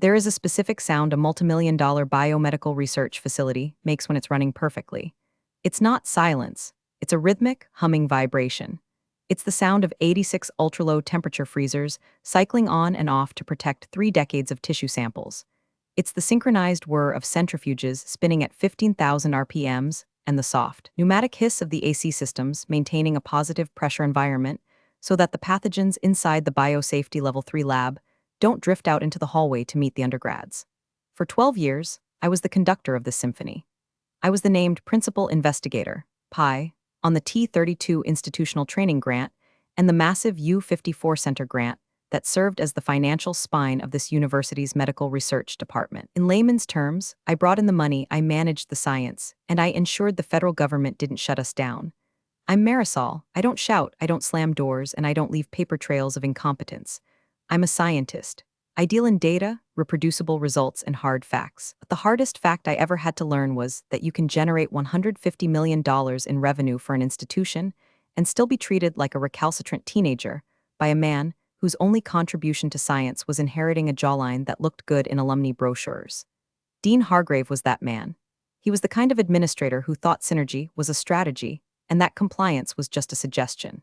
There is a specific sound a multimillion-dollar biomedical research facility makes when it's running perfectly. It's not silence, it's a rhythmic, humming vibration. It's the sound of 86 ultra-low temperature freezers cycling on and off to protect 3 decades of tissue samples. It's the synchronized whir of centrifuges spinning at 15,000 RPMs and the soft, pneumatic hiss of the AC systems maintaining a positive pressure environment so that the pathogens inside the biosafety level 3 lab don't drift out into the hallway to meet the undergrads. For 12 years, I was the conductor of this symphony. I was the named principal investigator, PI, on the T32 institutional training grant and the massive U54 Center grant that served as the financial spine of this university's medical research department. In layman's terms, I brought in the money, I managed the science, and I ensured the federal government didn't shut us down. I'm Marisol. I don't shout, I don't slam doors, and I don't leave paper trails of incompetence. I'm a scientist. I deal in data, reproducible results, and hard facts. But the hardest fact I ever had to learn was that you can generate $150 million in revenue for an institution and still be treated like a recalcitrant teenager by a man whose only contribution to science was inheriting a jawline that looked good in alumni brochures. Dean Hargrave was that man. He was the kind of administrator who thought synergy was a strategy and that compliance was just a suggestion.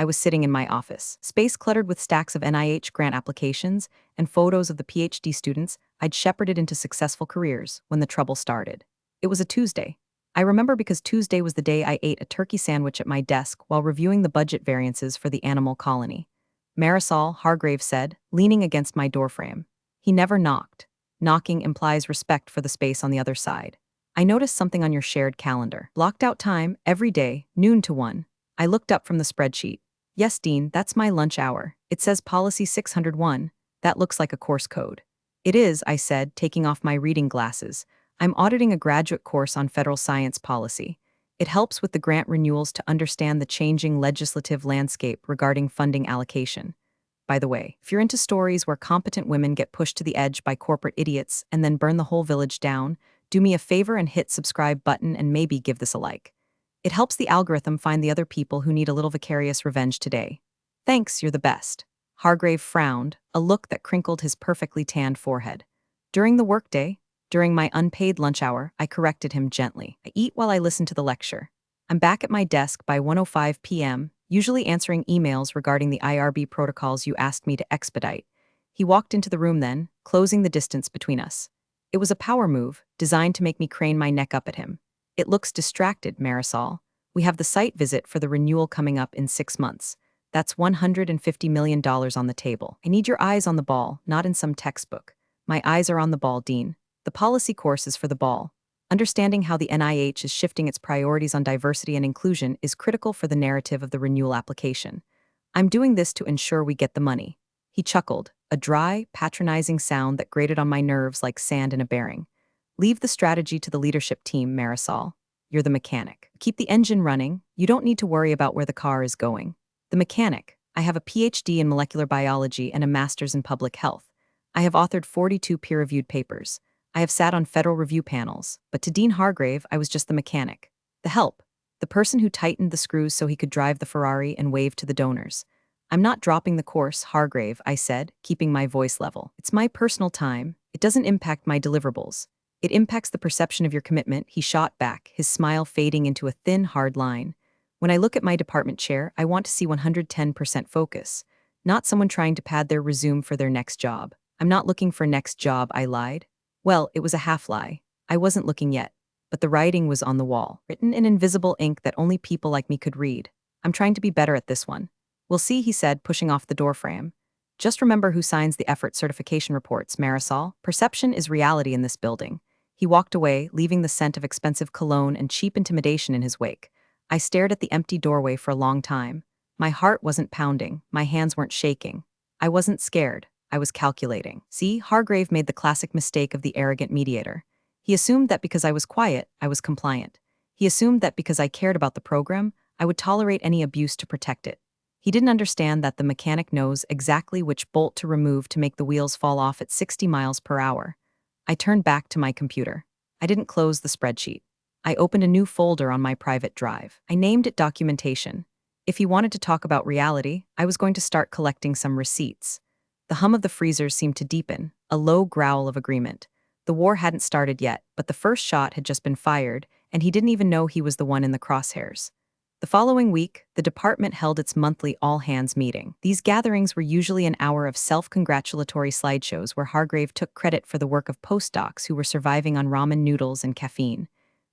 I was sitting in my office, space cluttered with stacks of NIH grant applications and photos of the PhD students I'd shepherded into successful careers when the trouble started. It was a Tuesday. I remember because Tuesday was the day I ate a turkey sandwich at my desk while reviewing the budget variances for the animal colony. Marisol, Hargrave said, leaning against my doorframe. He never knocked. Knocking implies respect for the space on the other side. I noticed something on your shared calendar. Blocked out time, every day, noon to 1. I looked up from the spreadsheet. Yes, Dean, that's my lunch hour. It says Policy 601. That looks like a course code. It is, I said, taking off my reading glasses. I'm auditing a graduate course on federal science policy. It helps with the grant renewals to understand the changing legislative landscape regarding funding allocation. By the way, if you're into stories where competent women get pushed to the edge by corporate idiots and then burn the whole village down, do me a favor and hit subscribe button and maybe give this a like. It helps the algorithm find the other people who need a little vicarious revenge today. Thanks, you're the best. Hargrave frowned, a look that crinkled his perfectly tanned forehead. During the workday, during my unpaid lunch hour, I corrected him gently. I eat while I listen to the lecture. I'm back at my desk by 1:05 p.m., usually answering emails regarding the IRB protocols you asked me to expedite. He walked into the room then, closing the distance between us. It was a power move, designed to make me crane my neck up at him. It looks distracted, Marisol. We have the site visit for the renewal coming up in 6 months. That's $150 million on the table. I need your eyes on the ball, not in some textbook. My eyes are on the ball, Dean. The policy course is for the ball. Understanding how the NIH is shifting its priorities on diversity and inclusion is critical for the narrative of the renewal application. I'm doing this to ensure we get the money. He chuckled, a dry, patronizing sound that grated on my nerves like sand in a bearing. Leave the strategy to the leadership team, Marisol. You're the mechanic. Keep the engine running. You don't need to worry about where the car is going. The mechanic. I have a PhD in molecular biology and a master's in public health. I have authored 42 peer-reviewed papers. I have sat on federal review panels, but to Dean Hargrave, I was just the mechanic. The help. The person who tightened the screws so he could drive the Ferrari and wave to the donors. I'm not dropping the course, Hargrave, I said, keeping my voice level. It's my personal time. It doesn't impact my deliverables. It impacts the perception of your commitment, he shot back, his smile fading into a thin, hard line. When I look at my department chair, I want to see 110% focus, not someone trying to pad their resume for their next job. I'm not looking for next job, I lied. Well, it was a half-lie. I wasn't looking yet, but the writing was on the wall, written in invisible ink that only people like me could read. I'm trying to be better at this one. We'll see, he said, pushing off the doorframe. Just remember who signs the effort certification reports, Marisol. Perception is reality in this building. He walked away, leaving the scent of expensive cologne and cheap intimidation in his wake. I stared at the empty doorway for a long time. My heart wasn't pounding, my hands weren't shaking. I wasn't scared. I was calculating. See, Hargrave made the classic mistake of the arrogant mediator. He assumed that because I was quiet, I was compliant. He assumed that because I cared about the program, I would tolerate any abuse to protect it. He didn't understand that the mechanic knows exactly which bolt to remove to make the wheels fall off at 60 miles per hour. I turned back to my computer. I didn't close the spreadsheet. I opened a new folder on my private drive. I named it Documentation. If he wanted to talk about reality, I was going to start collecting some receipts. The hum of the freezers seemed to deepen, a low growl of agreement. The war hadn't started yet, but the first shot had just been fired, and he didn't even know he was the one in the crosshairs. The following week, the department held its monthly all-hands meeting. These gatherings were usually an hour of self-congratulatory slideshows where Hargrave took credit for the work of postdocs who were surviving on ramen noodles and caffeine.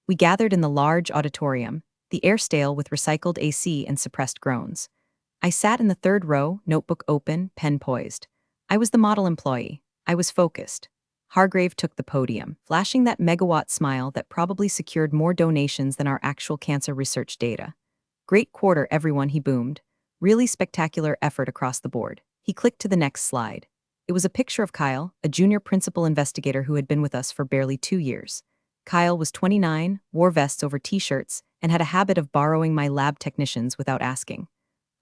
We gathered in the large auditorium, the air stale with recycled AC and suppressed groans. I sat in the third row, notebook open, pen poised. I was the model employee. I was focused. Hargrave took the podium, flashing that megawatt smile that probably secured more donations than our actual cancer research data. Great quarter, everyone, he boomed. Really spectacular effort across the board. He clicked to the next slide. It was a picture of Kyle, a junior principal investigator who had been with us for barely 2 years. Kyle was 29, wore vests over t-shirts, and had a habit of borrowing my lab technicians without asking.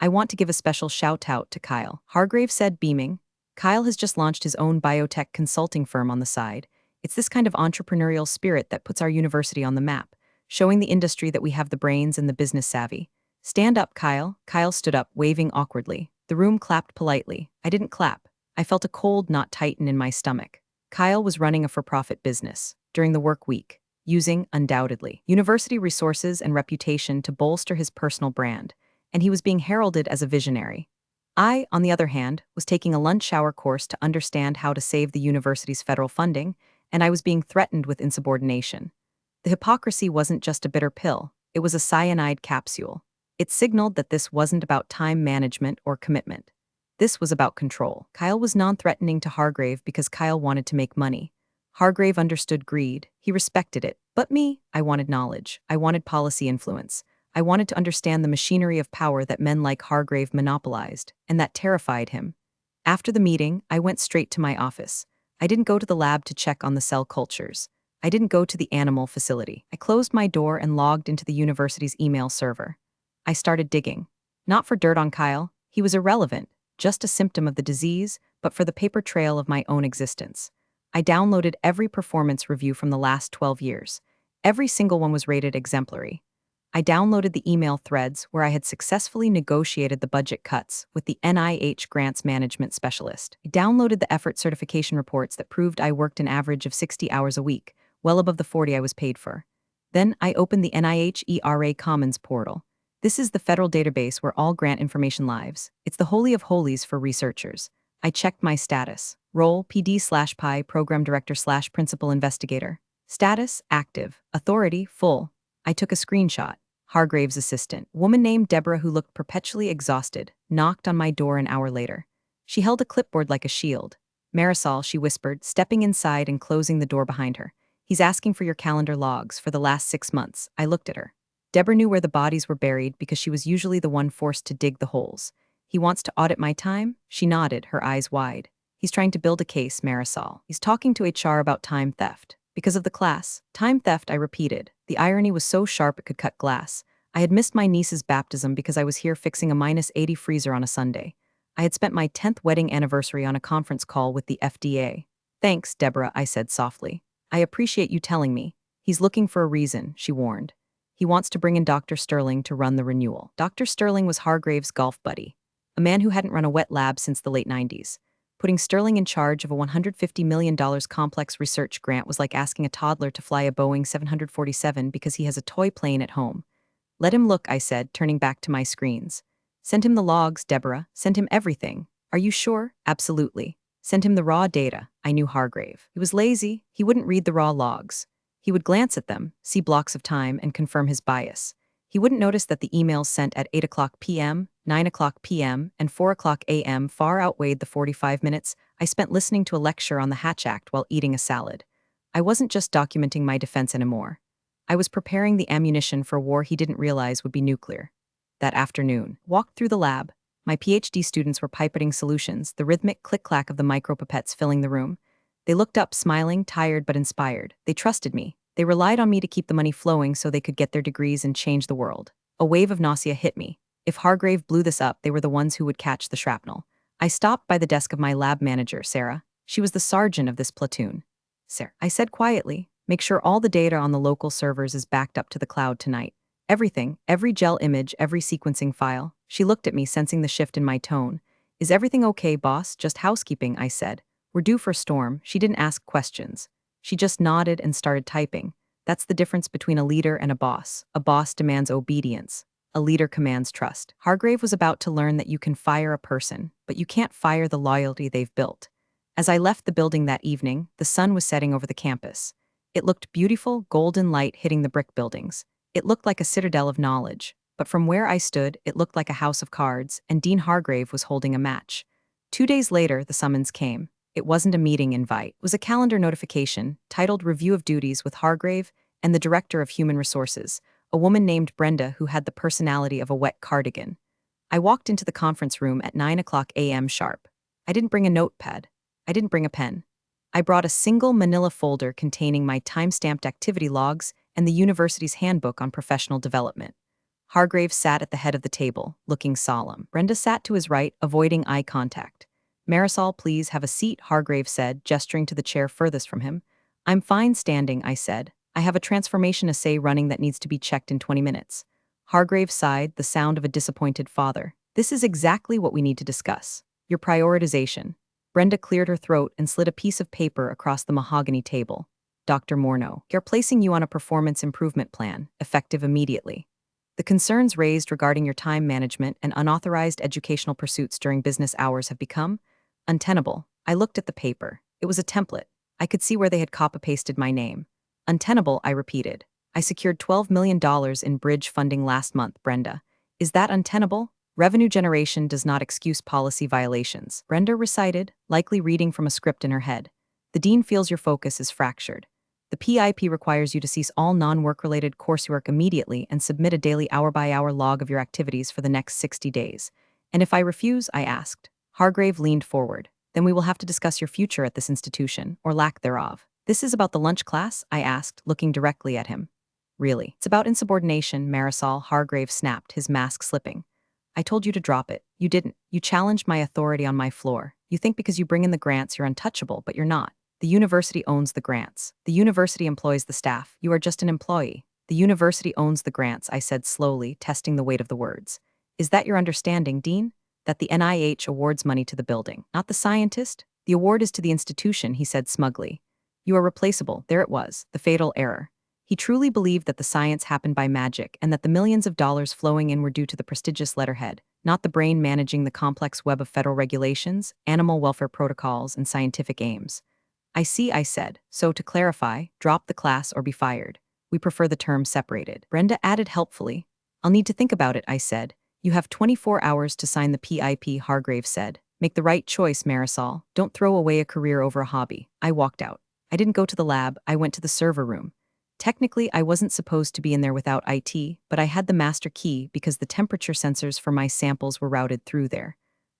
I want to give a special shout-out to Kyle, Hargrave said, beaming. Kyle has just launched his own biotech consulting firm on the side. It's this kind of entrepreneurial spirit that puts our university on the map, showing the industry that we have the brains and the business savvy. Stand up, Kyle. Kyle stood up, waving awkwardly. The room clapped politely. I didn't clap. I felt a cold knot tighten in my stomach. Kyle was running a for-profit business during the work week, using, undoubtedly, university resources and reputation to bolster his personal brand, and he was being heralded as a visionary. I, on the other hand, was taking a lunch hour course to understand how to save the university's federal funding, and I was being threatened with insubordination. The hypocrisy wasn't just a bitter pill, it was a cyanide capsule. It signaled that this wasn't about time management or commitment. This was about control. Kyle was non-threatening to Hargrave because Kyle wanted to make money. Hargrave understood greed. He respected it. But me, I wanted knowledge. I wanted policy influence. I wanted to understand the machinery of power that men like Hargrave monopolized, and that terrified him. After the meeting, I went straight to my office. I didn't go to the lab to check on the cell cultures. I didn't go to the animal facility. I closed my door and logged into the university's email server. I started digging. Not for dirt on Kyle. He was irrelevant, just a symptom of the disease, but for the paper trail of my own existence. I downloaded every performance review from the last 12 years. Every single one was rated exemplary. I downloaded the email threads where I had successfully negotiated the budget cuts with the NIH grants management specialist. I downloaded the effort certification reports that proved I worked an average of 60 hours a week, well above the 40 I was paid for. Then I opened the NIH ERA Commons portal. This is the federal database where all grant information lives. It's the holy of holies for researchers. I checked my status. Role, PD/PI, Program Director/Principal Investigator. Status, active. Authority, full. I took a screenshot. Hargrave's assistant, woman named Deborah who looked perpetually exhausted, knocked on my door an hour later. She held a clipboard like a shield. Marisol, she whispered, stepping inside and closing the door behind her. He's asking for your calendar logs for the last 6 months. I looked at her. Deborah knew where the bodies were buried because she was usually the one forced to dig the holes. He wants to audit my time? She nodded, her eyes wide. He's trying to build a case, Marisol. He's talking to HR about time theft. Because of the class. Time theft, I repeated. The irony was so sharp it could cut glass. I had missed my niece's baptism because I was here fixing a -80 freezer on a Sunday. I had spent my 10th wedding anniversary on a conference call with the FDA. Thanks, Deborah, I said softly. I appreciate you telling me. He's looking for a reason, she warned. He wants to bring in Dr. Sterling to run the renewal. Dr. Sterling was Hargrave's golf buddy, a man who hadn't run a wet lab since the late 90s. Putting Sterling in charge of a $150 million complex research grant was like asking a toddler to fly a Boeing 747 because he has a toy plane at home. Let him look, I said, turning back to my screens. Send him the logs, Deborah. Send him everything. Are you sure? Absolutely. Send him the raw data. I knew Hargrave. He was lazy. He wouldn't read the raw logs. He would glance at them, see blocks of time, and confirm his bias. He wouldn't notice that the emails sent at 8 o'clock p.m., 9 o'clock p.m., and 4 o'clock a.m. far outweighed the 45 minutes I spent listening to a lecture on the Hatch Act while eating a salad. I wasn't just documenting my defense anymore. I was preparing the ammunition for a war he didn't realize would be nuclear. That afternoon, walked through the lab. My PhD students were pipetting solutions, the rhythmic click-clack of the micropipettes filling the room. They looked up, smiling, tired but inspired. They trusted me. They relied on me to keep the money flowing so they could get their degrees and change the world. A wave of nausea hit me. If Hargrave blew this up, they were the ones who would catch the shrapnel. I stopped by the desk of my lab manager, Sarah. She was the sergeant of this platoon. Sarah, I said quietly, make sure all the data on the local servers is backed up to the cloud tonight. Everything, every gel image, every sequencing file. She looked at me, sensing the shift in my tone. Is everything okay, boss? Just housekeeping, I said. We're due for a storm. She didn't ask questions. She just nodded and started typing. That's the difference between a leader and a boss. A boss demands obedience. A leader commands trust. Hargrave was about to learn that you can fire a person, but you can't fire the loyalty they've built. As I left the building that evening, the sun was setting over the campus. It looked beautiful, golden light hitting the brick buildings. It looked like a citadel of knowledge, but from where I stood, it looked like a house of cards, and Dean Hargrave was holding a match. 2 days later, the summons came. It wasn't a meeting invite. It was a calendar notification titled Review of Duties with Hargrave and the Director of Human Resources, a woman named Brenda who had the personality of a wet cardigan. I walked into the conference room at 9 a.m. sharp. I didn't bring a notepad. I didn't bring a pen. I brought a single manila folder containing my time-stamped activity logs and the university's handbook on professional development. Hargrave sat at the head of the table, looking solemn. Brenda sat to his right, avoiding eye contact. Marisol, please have a seat, Hargrave said, gesturing to the chair furthest from him. I'm fine standing, I said. I have a transformation essay running that needs to be checked in 20 minutes. Hargrave sighed, the sound of a disappointed father. This is exactly what we need to discuss. Your prioritization. Brenda cleared her throat and slid a piece of paper across the mahogany table. Dr. Morneau, you're placing you on a performance improvement plan, effective immediately. The concerns raised regarding your time management and unauthorized educational pursuits during business hours have become untenable. I looked at the paper. It was a template. I could see where they had copy-pasted my name. Untenable, I repeated. I secured $12 million in bridge funding last month, Brenda. Is that untenable? Revenue generation does not excuse policy violations, Brenda recited, likely reading from a script in her head. The dean feels your focus is fractured. The PIP requires you to cease all non-work-related coursework immediately and submit a daily hour-by-hour log of your activities for the next 60 days. And if I refuse, I asked. Hargrave leaned forward. Then we will have to discuss your future at this institution, or lack thereof. This is about the lunch class? I asked, looking directly at him. Really? It's about insubordination, Marisol, Hargrave snapped, his mask slipping. I told you to drop it. You didn't. You challenged my authority on my floor. You think because you bring in the grants you're untouchable, but you're not. The university owns the grants. The university employs the staff. You are just an employee. The university owns the grants, I said slowly, testing the weight of the words. Is that your understanding, Dean? That the NIH awards money to the building, not the scientist? The award is to the institution, he said smugly. You are replaceable. There it was, the fatal error. He truly believed that the science happened by magic and that the millions of dollars flowing in were due to the prestigious letterhead, not the brain managing the complex web of federal regulations, animal welfare protocols, and scientific aims. I see, I said. So to clarify, drop the class or be fired. We prefer the term separated. Brenda added helpfully. I'll need to think about it, I said. You have 24 hours to sign the PIP, Hargrave said. Make the right choice, Marisol. Don't throw away a career over a hobby. I walked out. I didn't go to the lab, I went to the server room. Technically, I wasn't supposed to be in there without IT, but I had the master key because the temperature sensors for my samples were routed through there.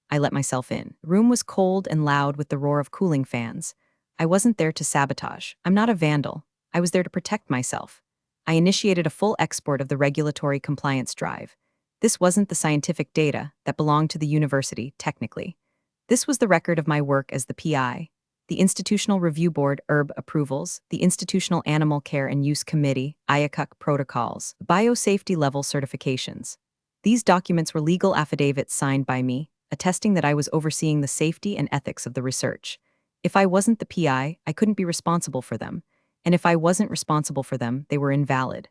I let myself in. The room was cold and loud with the roar of cooling fans. I wasn't there to sabotage. I'm not a vandal. I was there to protect myself. I initiated a full export of the regulatory compliance drive. This wasn't the scientific data that belonged to the university, technically. This was the record of my work as the PI, the Institutional Review Board (IRB) approvals, the Institutional Animal Care and Use Committee (IACUC) protocols, biosafety level certifications. These documents were legal affidavits signed by me, attesting that I was overseeing the safety and ethics of the research. If I wasn't the PI, I couldn't be responsible for them. And if I wasn't responsible for them, they were invalid.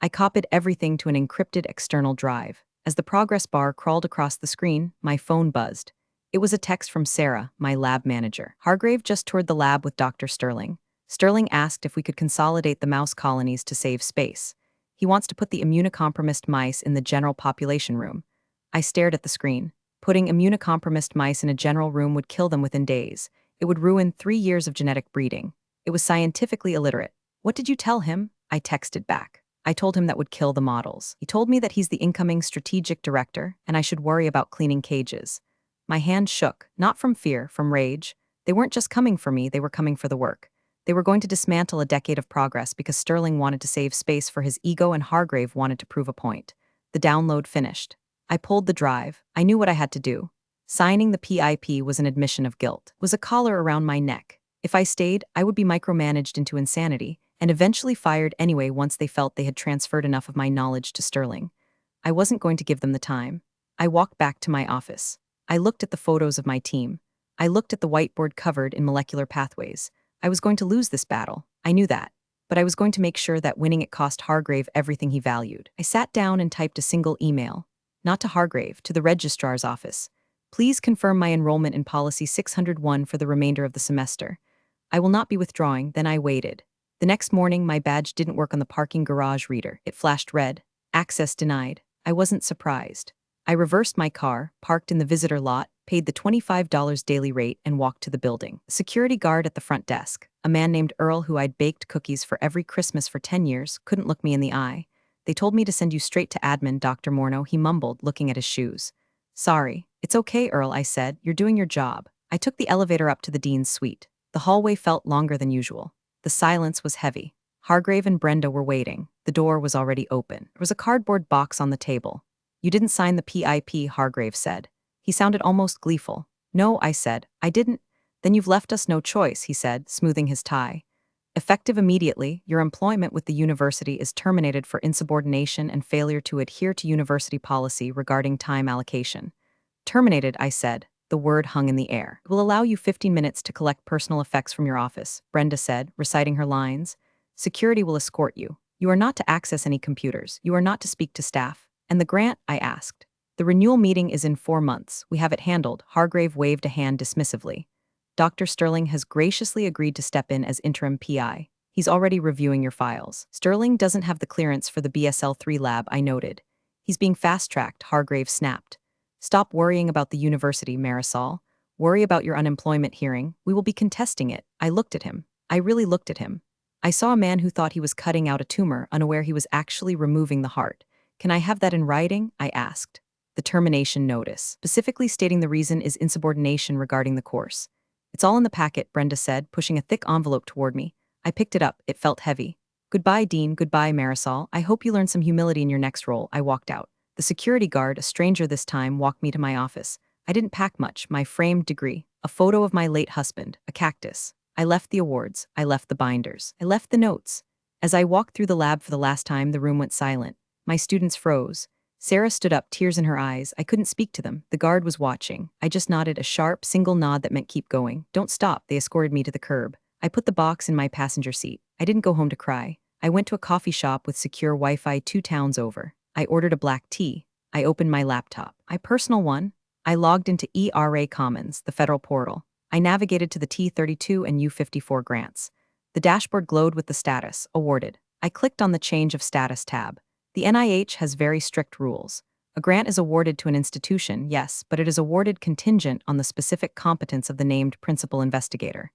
I copied everything to an encrypted external drive. As the progress bar crawled across the screen, my phone buzzed. It was a text from Sarah, my lab manager. Hargrave just toured the lab with Dr. Sterling. Sterling asked if we could consolidate the mouse colonies to save space. He wants to put the immunocompromised mice in the general population room. I stared at the screen. Putting immunocompromised mice in a general room would kill them within days. It would ruin 3 years of genetic breeding. It was scientifically illiterate. What did you tell him? I texted back. I told him that would kill the models. He told me that he's the incoming strategic director, and I should worry about cleaning cages. My hand shook, not from fear, from rage. They weren't just coming for me, they were coming for the work. They were going to dismantle a decade of progress because Sterling wanted to save space for his ego and Hargrave wanted to prove a point. The download finished. I pulled the drive. I knew what I had to do. Signing the PIP was an admission of guilt, was a collar around my neck. If I stayed, I would be micromanaged into insanity, and eventually fired anyway once they felt they had transferred enough of my knowledge to Sterling. I wasn't going to give them the time. I walked back to my office. I looked at the photos of my team. I looked at the whiteboard covered in molecular pathways. I was going to lose this battle. I knew that. But I was going to make sure that winning it cost Hargrave everything he valued. I sat down and typed a single email. Not to Hargrave, to the registrar's office. Please confirm my enrollment in policy 601 for the remainder of the semester. I will not be withdrawing. Then I waited. The next morning, my badge didn't work on the parking garage reader. It flashed red. Access denied. I wasn't surprised. I reversed my car, parked in the visitor lot, paid the $25 daily rate, and walked to the building. A security guard at the front desk, a man named Earl who I'd baked cookies for every Christmas for 10 years, couldn't look me in the eye. They told me to send you straight to admin, Dr. Morneau, he mumbled, looking at his shoes. Sorry. It's okay, Earl, I said. You're doing your job. I took the elevator up to the dean's suite. The hallway felt longer than usual. The silence was heavy. Hargrave and Brenda were waiting. The door was already open. There was a cardboard box on the table. You didn't sign the PIP, Hargrave said. He sounded almost gleeful. No, I said. I didn't. Then you've left us no choice, he said, smoothing his tie. Effective immediately, your employment with the university is terminated for insubordination and failure to adhere to university policy regarding time allocation. Terminated, I said. The word hung in the air. It will allow you 15 minutes to collect personal effects from your office, Brenda said, reciting her lines. Security will escort you. You are not to access any computers. You are not to speak to staff. And the grant? I asked. The renewal meeting is in 4 months. We have it handled. Hargrave waved a hand dismissively. Dr. Sterling has graciously agreed to step in as interim PI. He's already reviewing your files. Sterling doesn't have the clearance for the BSL-3 lab, I noted. He's being fast-tracked, Hargrave snapped. Stop worrying about the university, Marisol. Worry about your unemployment hearing. We will be contesting it. I looked at him. I really looked at him. I saw a man who thought he was cutting out a tumor, unaware he was actually removing the heart. Can I have that in writing? I asked. The termination notice, specifically stating the reason is insubordination regarding the course. It's all in the packet, Brenda said, pushing a thick envelope toward me. I picked it up. It felt heavy. Goodbye, Dean. Goodbye, Marisol. I hope you learn some humility in your next role. I walked out. The security guard, a stranger this time, walked me to my office. I didn't pack much. My framed degree, a photo of my late husband, a cactus. I left the awards. I left the binders. I left the notes. As I walked through the lab for the last time, the room went silent. My students froze. Sarah stood up, tears in her eyes. I couldn't speak to them. The guard was watching. I just nodded, a sharp, single nod that meant keep going. Don't stop. They escorted me to the curb. I put the box in my passenger seat. I didn't go home to cry. I went to a coffee shop with secure Wi-Fi 2 towns over. I ordered a black tea. I opened my laptop. My personal one. I logged into ERA Commons, the federal portal. I navigated to the T32 and U54 grants. The dashboard glowed with the status, awarded. I clicked on the Change of Status tab. The NIH has very strict rules. A grant is awarded to an institution, yes, but it is awarded contingent on the specific competence of the named principal investigator.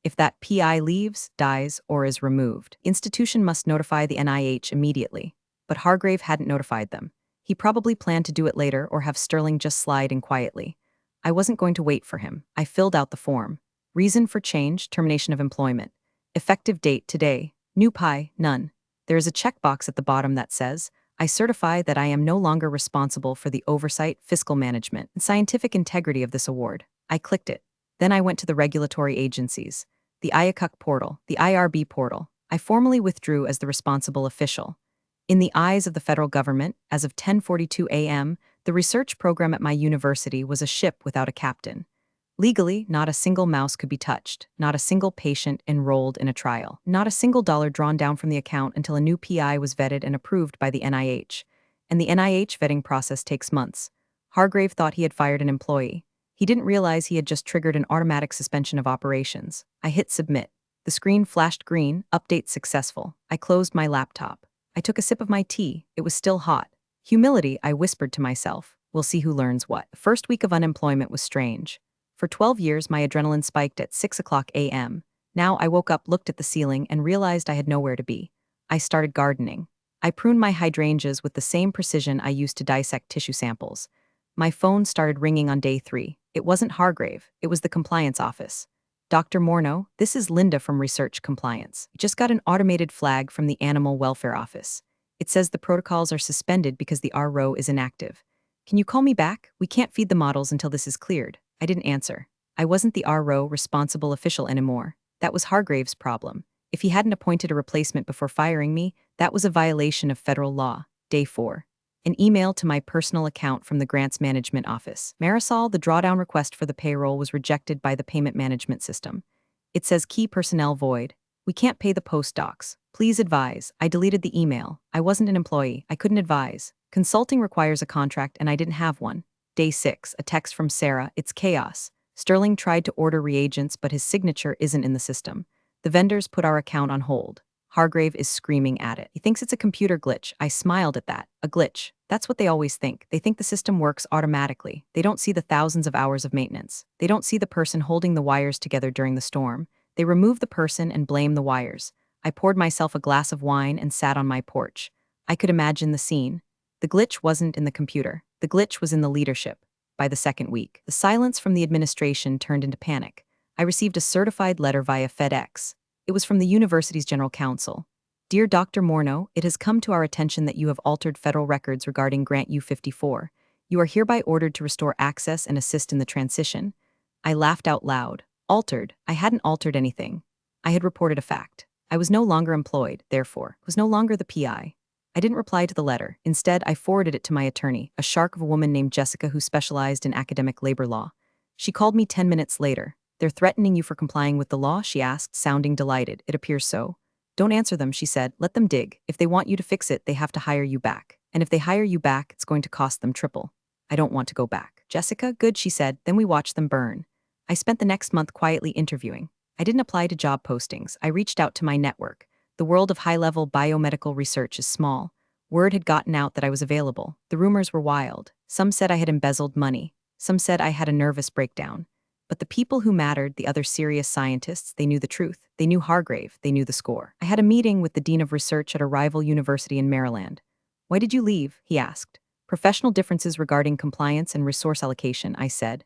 If that PI leaves, dies, or is removed, the institution must notify the NIH immediately. But Hargrave hadn't notified them. He probably planned to do it later or have Sterling just slide in quietly. I wasn't going to wait for him. I filled out the form. Reason for change, termination of employment. Effective date today. New PI, none. There is a checkbox at the bottom that says, I certify that I am no longer responsible for the oversight, fiscal management, and scientific integrity of this award. I clicked it. Then I went to the regulatory agencies, the IACUC portal, the IRB portal. I formally withdrew as the responsible official. In the eyes of the federal government, as of 10:42 a.m., the research program at my university was a ship without a captain. Legally, not a single mouse could be touched, not a single patient enrolled in a trial, not a single dollar drawn down from the account until a new PI was vetted and approved by the NIH. And the NIH vetting process takes months. Hargrave thought he had fired an employee. He didn't realize he had just triggered an automatic suspension of operations. I hit submit. The screen flashed green, update successful. I closed my laptop. I took a sip of my tea. It was still hot. Humility, I whispered to myself. We'll see who learns what. The first week of unemployment was strange. For 12 years, my adrenaline spiked at 6 o'clock a.m. Now I woke up, looked at the ceiling, and realized I had nowhere to be. I started gardening. I pruned my hydrangeas with the same precision I used to dissect tissue samples. My phone started ringing on day 3. It wasn't Hargrave. It was the compliance office. Dr. Morneau, this is Linda from Research Compliance. I just got an automated flag from the Animal Welfare Office. It says the protocols are suspended because the RO is inactive. Can you call me back? We can't feed the models until this is cleared. I didn't answer. I wasn't the RO responsible official anymore. That was Hargrave's problem. If he hadn't appointed a replacement before firing me, that was a violation of federal law. Day 4. An email to my personal account from the Grants Management Office. Marisol, the drawdown request for the payroll was rejected by the payment management system. It says key personnel void. We can't pay the postdocs. Please advise. I deleted the email. I wasn't an employee. I couldn't advise. Consulting requires a contract and I didn't have one. Day 6, a text from Sarah. It's chaos. Sterling tried to order reagents, but his signature isn't in the system. The vendors put our account on hold. Hargrave is screaming at it. He thinks it's a computer glitch. I smiled at that. A glitch. That's what they always think. They think the system works automatically. They don't see the thousands of hours of maintenance. They don't see the person holding the wires together during the storm. They remove the person and blame the wires. I poured myself a glass of wine and sat on my porch. I could imagine the scene. The glitch wasn't in the computer. The glitch was in the leadership. By the second week, the silence from the administration turned into panic. I received a certified letter via FedEx. It was from the university's general counsel. Dear Dr. Morneau, it has come to our attention that you have altered federal records regarding Grant U54. You are hereby ordered to restore access and assist in the transition. I laughed out loud. Altered? I hadn't altered anything. I had reported a fact. I was no longer employed, therefore, was no longer the PI. I didn't reply to the letter. Instead, I forwarded it to my attorney, a shark of a woman named Jessica who specialized in academic labor law. She called me 10 minutes later. They're threatening you for complying with the law? She asked, sounding delighted. It appears so. Don't answer them, she said. Let them dig. If they want you to fix it, they have to hire you back. And if they hire you back, it's going to cost them triple. I don't want to go back. Jessica, good, she said. Then we watched them burn. I spent the next month quietly interviewing. I didn't apply to job postings. I reached out to my network. The world of high-level biomedical research is small. Word had gotten out that I was available. The rumors were wild. Some said I had embezzled money. Some said I had a nervous breakdown. But the people who mattered, the other serious scientists, they knew the truth. They knew Hargrave. They knew the score. I had a meeting with the dean of research at a rival university in Maryland. Why did you leave? He asked. Professional differences regarding compliance and resource allocation, I said.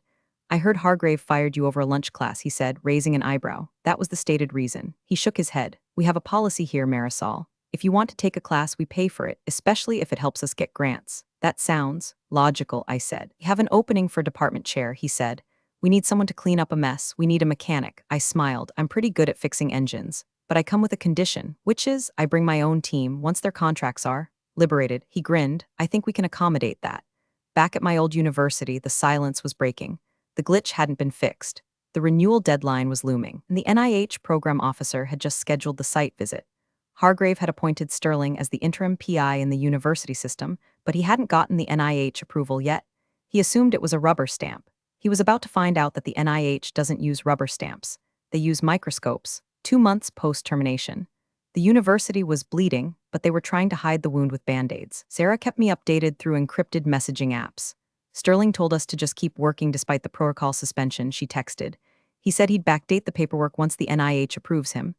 I heard Hargrave fired you over a lunch class, he said, raising an eyebrow. That was the stated reason. He shook his head. We have a policy here, Marisol. If you want to take a class, we pay for it, especially if it helps us get grants. That sounds logical, I said. We have an opening for department chair, he said. We need someone to clean up a mess. We need a mechanic. I smiled. I'm pretty good at fixing engines. But I come with a condition, which is I bring my own team once their contracts are liberated. He grinned. I think we can accommodate that. Back at my old university, the silence was breaking. The glitch hadn't been fixed. The renewal deadline was looming, and the NIH program officer had just scheduled the site visit. Hargrave had appointed Sterling as the interim PI in the university system, but he hadn't gotten the NIH approval yet. He assumed it was a rubber stamp. He was about to find out that the NIH doesn't use rubber stamps. They use microscopes, 2 months post-termination. The university was bleeding, but they were trying to hide the wound with Band-Aids. Sarah kept me updated through encrypted messaging apps. Sterling told us to just keep working despite the protocol suspension, she texted. He said he'd backdate the paperwork once the NIH approves him.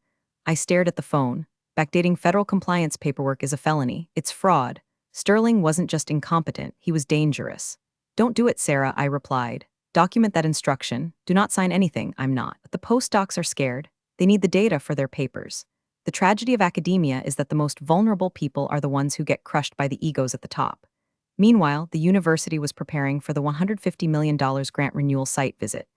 I stared at the phone. Backdating federal compliance paperwork is a felony. It's fraud. Sterling wasn't just incompetent, he was dangerous. Don't do it, Sarah, I replied. Document that instruction. Do not sign anything. I'm not. But the postdocs are scared. They need the data for their papers. The tragedy of academia is that the most vulnerable people are the ones who get crushed by the egos at the top. Meanwhile, the university was preparing for the $150 million grant renewal site visit.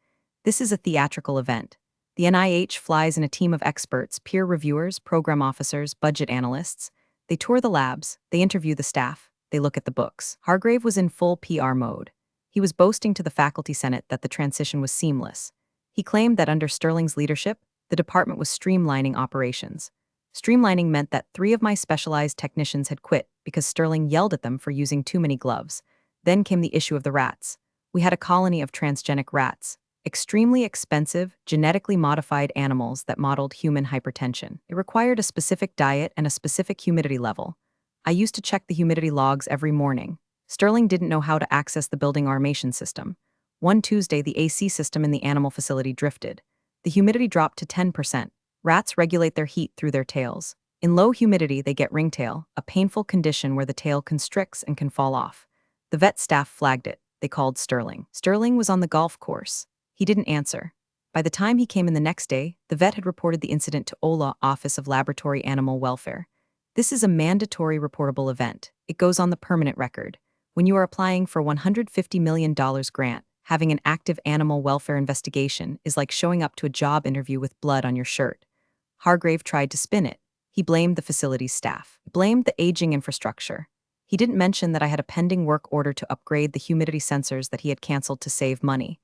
This is a theatrical event. The NIH flies in a team of experts, peer reviewers, program officers, budget analysts. They tour the labs, they interview the staff, they look at the books. Hargrave was in full PR mode. He was boasting to the faculty senate that the transition was seamless. He claimed that under Sterling's leadership, the department was streamlining operations. Streamlining meant that 3 of my specialized technicians had quit because Sterling yelled at them for using too many gloves. Then came the issue of the rats. We had a colony of transgenic rats, extremely expensive, genetically modified animals that modeled human hypertension. It required a specific diet and a specific humidity level. I used to check the humidity logs every morning. Sterling didn't know how to access the building automation system. One Tuesday, the AC system in the animal facility drifted. The humidity dropped to 10%. Rats regulate their heat through their tails. In low humidity, they get ringtail, a painful condition where the tail constricts and can fall off. The vet staff flagged it. They called Sterling. Sterling was on the golf course. He didn't answer. By the time he came in the next day, the vet had reported the incident to OLA, Office of Laboratory Animal Welfare. This is a mandatory reportable event. It goes on the permanent record. When you are applying for $150 million grant, having an active animal welfare investigation is like showing up to a job interview with blood on your shirt. Hargrave tried to spin it. He blamed the facility's staff, blamed the aging infrastructure. He didn't mention that I had a pending work order to upgrade the humidity sensors that he had canceled to save money.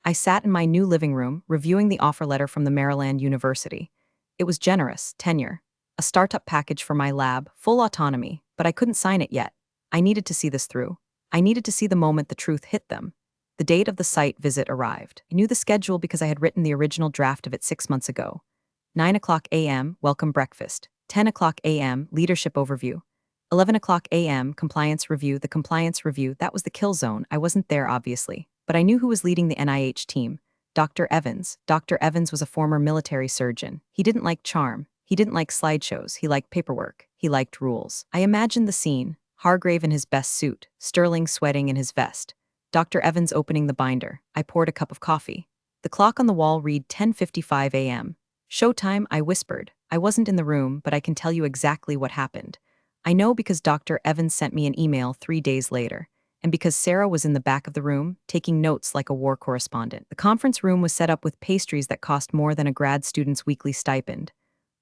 I sat in my new living room, reviewing the offer letter from the Maryland University. It was generous, tenure, a startup package for my lab, full autonomy, but I couldn't sign it yet. I needed to see this through. I needed to see the moment the truth hit them. The date of the site visit arrived. I knew the schedule because I had written the original draft of it 6 months ago. 9 a.m., welcome breakfast. 10 a.m., leadership overview. 11 a.m., compliance review. The compliance review, that was the kill zone. I wasn't there, obviously. But I knew who was leading the NIH team. Dr. Evans. Dr. Evans was a former military surgeon. He didn't like charm. He didn't like slideshows. He liked paperwork. He liked rules. I imagined the scene. Hargrave in his best suit. Sterling sweating in his vest. Dr. Evans opening the binder. I poured a cup of coffee. The clock on the wall read 10:55 a.m. Showtime, I whispered. I wasn't in the room, but I can tell you exactly what happened. I know because Dr. Evans sent me an email 3 days later, and because Sarah was in the back of the room, taking notes like a war correspondent. The conference room was set up with pastries that cost more than a grad student's weekly stipend.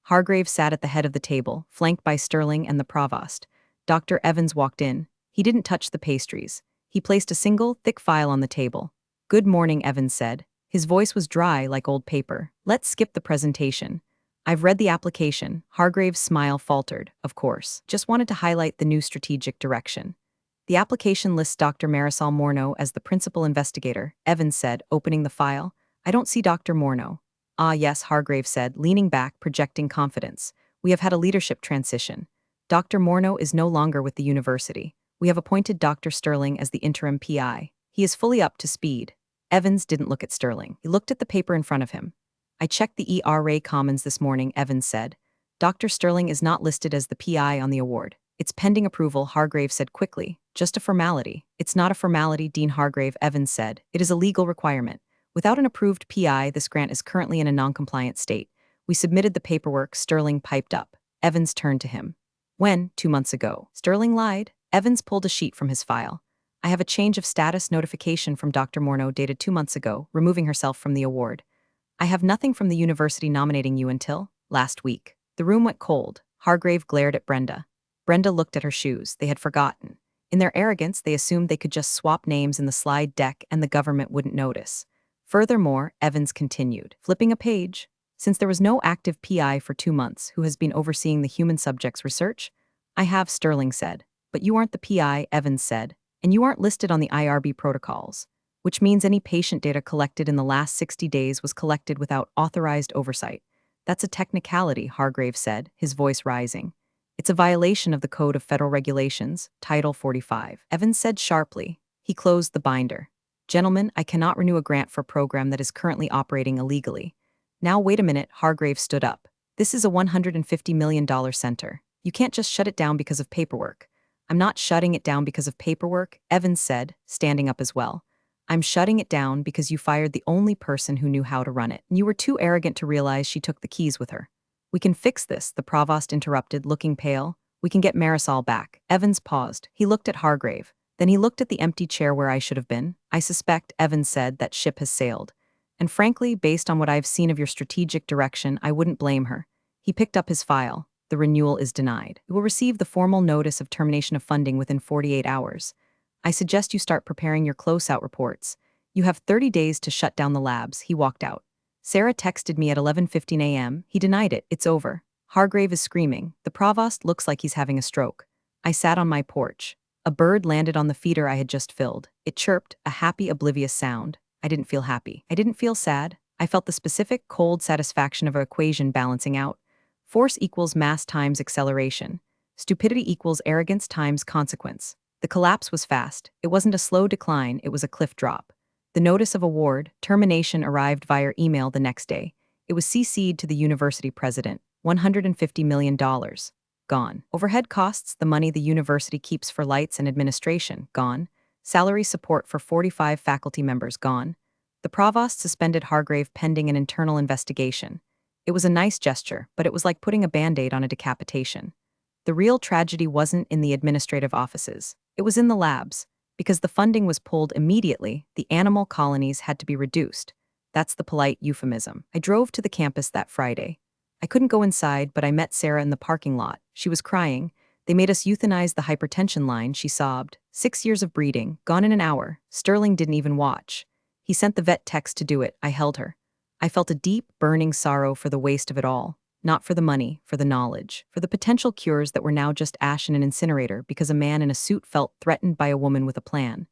Hargrave sat at the head of the table, flanked by Sterling and the provost. Dr. Evans walked in. He didn't touch the pastries. He placed a single, thick file on the table. "Good morning," Evans said. His voice was dry like old paper. "Let's skip the presentation. I've read the application." Hargrave's smile faltered. "Of course. Just wanted to highlight the new strategic direction." "The application lists Dr. Marisol Morneau as the principal investigator," Evans said, opening the file. "I don't see Dr. Morneau." "Ah, yes," Hargrave said, leaning back, projecting confidence. "We have had a leadership transition. Dr. Morneau is no longer with the university. We have appointed Dr. Sterling as the interim PI. He is fully up to speed." Evans didn't look at Sterling. He looked at the paper in front of him. "I checked the ERA Commons this morning," Evans said. "Dr. Sterling is not listed as the PI on the award. It's pending approval," Hargrave said quickly. "Just a formality." "It's not a formality," Dean Hargrave, Evans said. "It is a legal requirement. Without an approved PI, this grant is currently in a non-compliant state. We submitted the paperwork," Sterling piped up. Evans turned to him. "When? 2 months ago." Sterling lied. Evans pulled a sheet from his file. "I have a change of status notification from Dr. Morneau dated 2 months ago, removing herself from the award. I have nothing from the university nominating you until last week." The room went cold. Hargrave glared at Brenda. Brenda looked at her shoes. They had forgotten. In their arrogance, they assumed they could just swap names in the slide deck and the government wouldn't notice. Furthermore, Evans continued, flipping a page. "Since there was no active PI for 2 months who has been overseeing the human subjects research?" "I have," Sterling said. "But you aren't the PI," Evans said, "and you aren't listed on the IRB protocols, which means any patient data collected in the last 60 days was collected without authorized oversight." "That's a technicality," Hargrave said, his voice rising. "It's a violation of the Code of Federal Regulations, Title 45. Evans said sharply. He closed the binder. "Gentlemen, I cannot renew a grant for a program that is currently operating illegally." "Now wait a minute," Hargrave stood up. "This is a $150 million center. You can't just shut it down because of paperwork." "I'm not shutting it down because of paperwork," Evans said, standing up as well. "I'm shutting it down because you fired the only person who knew how to run it. And you were too arrogant to realize she took the keys with her." "We can fix this," the provost interrupted, looking pale. "We can get Marisol back." Evans paused. He looked at Hargrave. Then he looked at the empty chair where I should have been. "I suspect," Evans said, "that ship has sailed. And frankly, based on what I've seen of your strategic direction, I wouldn't blame her." He picked up his file. "The renewal is denied. You will receive the formal notice of termination of funding within 48 hours. I suggest you start preparing your close-out reports. You have 30 days to shut down the labs." He walked out. "Sarah texted me at 11:15 a.m. He denied it. It's over." Hargrave is screaming. "The provost looks like he's having a stroke." I sat on my porch. A bird landed on the feeder I had just filled. It chirped, a happy, oblivious sound. I didn't feel happy. I didn't feel sad. I felt the specific, cold satisfaction of an equation balancing out. Force equals mass times acceleration. Stupidity equals arrogance times consequence. The collapse was fast. It wasn't a slow decline, it was a cliff drop. The notice of award, termination arrived via email the next day. It was CC'd to the university president. $150 million. Gone. Overhead costs, the money the university keeps for lights and administration. Gone. Salary support for 45 faculty members. Gone. The provost suspended Hargrave pending an internal investigation. It was a nice gesture, but it was like putting a Band-Aid on a decapitation. The real tragedy wasn't in the administrative offices. It was in the labs. Because the funding was pulled immediately, the animal colonies had to be reduced. That's the polite euphemism. I drove to the campus that Friday. I couldn't go inside, but I met Sarah in the parking lot. She was crying. They made us euthanize the hypertension line, she sobbed. 6 years of breeding, gone in an hour. Sterling didn't even watch. He sent the vet text to do it. I held her. I felt a deep, burning sorrow for the waste of it all. Not for the money, for the knowledge, for the potential cures that were now just ash in an incinerator because a man in a suit felt threatened by a woman with a plan.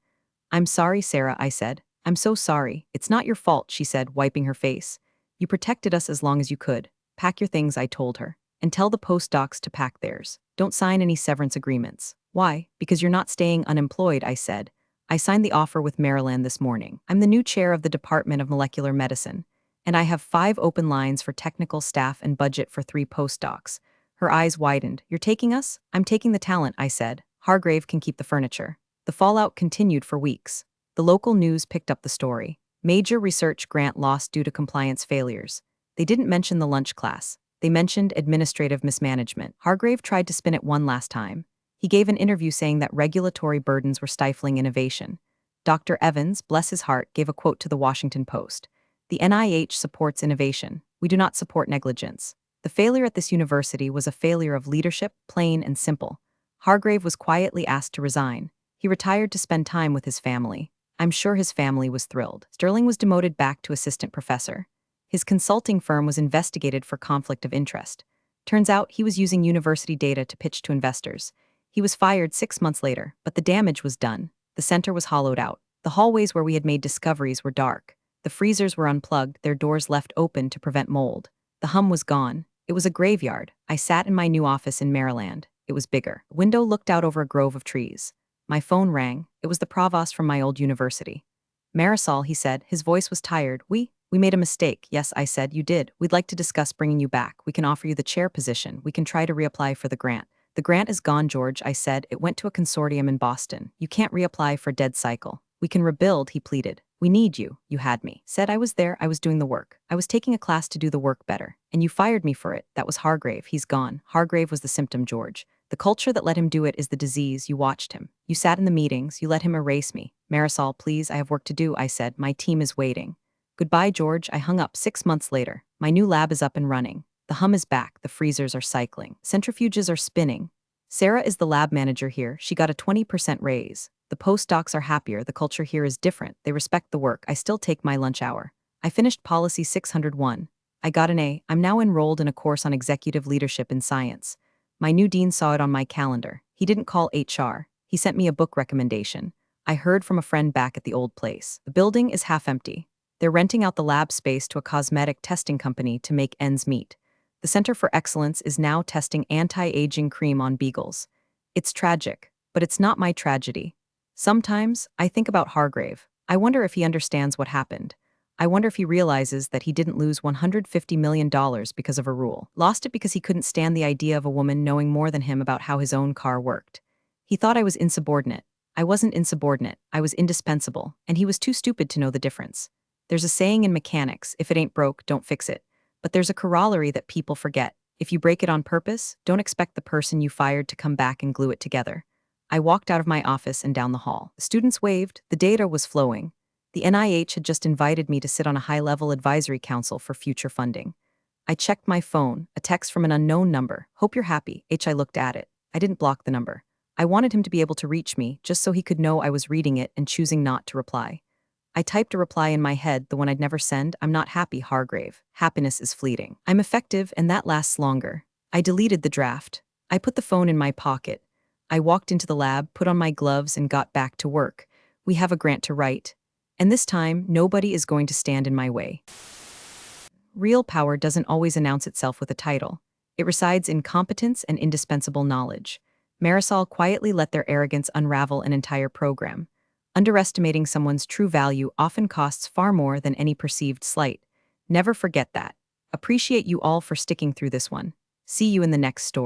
I'm sorry, Sarah, I said. I'm so sorry. It's not your fault, she said, wiping her face. You protected us as long as you could. Pack your things, I told her. And tell the postdocs to pack theirs. Don't sign any severance agreements. Why? Because you're not staying unemployed, I said. I signed the offer with Maryland this morning. I'm the new chair of the Department of Molecular Medicine, and I have 5 open lines for technical staff and budget for 3 postdocs. Her eyes widened. You're taking us? I'm taking the talent, I said. Hargrave can keep the furniture. The fallout continued for weeks. The local news picked up the story. Major research grant lost due to compliance failures. They didn't mention the lunch class. They mentioned administrative mismanagement. Hargrave tried to spin it one last time. He gave an interview saying that regulatory burdens were stifling innovation. Dr. Evans, bless his heart, gave a quote to the Washington Post. The NIH supports innovation. We do not support negligence. The failure at this university was a failure of leadership, plain and simple. Hargrave was quietly asked to resign. He retired to spend time with his family. I'm sure his family was thrilled. Sterling was demoted back to assistant professor. His consulting firm was investigated for conflict of interest. Turns out he was using university data to pitch to investors. He was fired 6 months later, but the damage was done. The center was hollowed out. The hallways where we had made discoveries were dark. The freezers were unplugged, their doors left open to prevent mold. The hum was gone. It was a graveyard. I sat in my new office in Maryland. It was bigger. The window looked out over a grove of trees. My phone rang. It was the provost from my old university. Marisol, he said. His voice was tired. We made a mistake. Yes, I said. You did. We'd like to discuss bringing you back. We can offer you the chair position. We can try to reapply for the grant. The grant is gone, George, I said. It went to a consortium in Boston. You can't reapply for dead cycle. We can rebuild, he pleaded. We need you. You had me. Said I was there. I was doing the work. I was taking a class to do the work better. And you fired me for it. That was Hargrave. He's gone. Hargrave was the symptom, George. The culture that let him do it is the disease. You watched him. You sat in the meetings. You let him erase me. Marisol, please, I have work to do, I said. My team is waiting. Goodbye, George. I hung up 6 months later. My new lab is up and running. The hum is back. The freezers are cycling. Centrifuges are spinning. Sarah is the lab manager here. She got a 20% raise. The postdocs are happier. The culture here is different. They respect the work. I still take my lunch hour. I finished Policy 601. I got an A. I'm now enrolled in a course on executive leadership in science. My new dean saw it on my calendar. He didn't call HR. He sent me a book recommendation. I heard from a friend back at the old place. The building is half empty. They're renting out the lab space to a cosmetic testing company to make ends meet. The Center for Excellence is now testing anti-aging cream on beagles. It's tragic, but it's not my tragedy. Sometimes, I think about Hargrave. I wonder if he understands what happened. I wonder if he realizes that he didn't lose $150 million because of a rule. Lost it because he couldn't stand the idea of a woman knowing more than him about how his own car worked. He thought I was insubordinate. I wasn't insubordinate. I was indispensable, and he was too stupid to know the difference. There's a saying in mechanics, if it ain't broke, don't fix it. But there's a corollary that people forget. If you break it on purpose, don't expect the person you fired to come back and glue it together. I walked out of my office and down the hall. The students waved. The data was flowing. The NIH had just invited me to sit on a high-level advisory council for future funding. I checked my phone, a text from an unknown number. Hope you're happy. I looked at it. I didn't block the number. I wanted him to be able to reach me, just so he could know I was reading it and choosing not to reply. I typed a reply in my head, the one I'd never send. I'm not happy, Hargrave. Happiness is fleeting. I'm effective, and that lasts longer. I deleted the draft. I put the phone in my pocket. I walked into the lab, put on my gloves, and got back to work. We have a grant to write. And this time, nobody is going to stand in my way. Real power doesn't always announce itself with a title. It resides in competence and indispensable knowledge. Marisol quietly let their arrogance unravel an entire program. Underestimating someone's true value often costs far more than any perceived slight. Never forget that. Appreciate you all for sticking through this one. See you in the next story.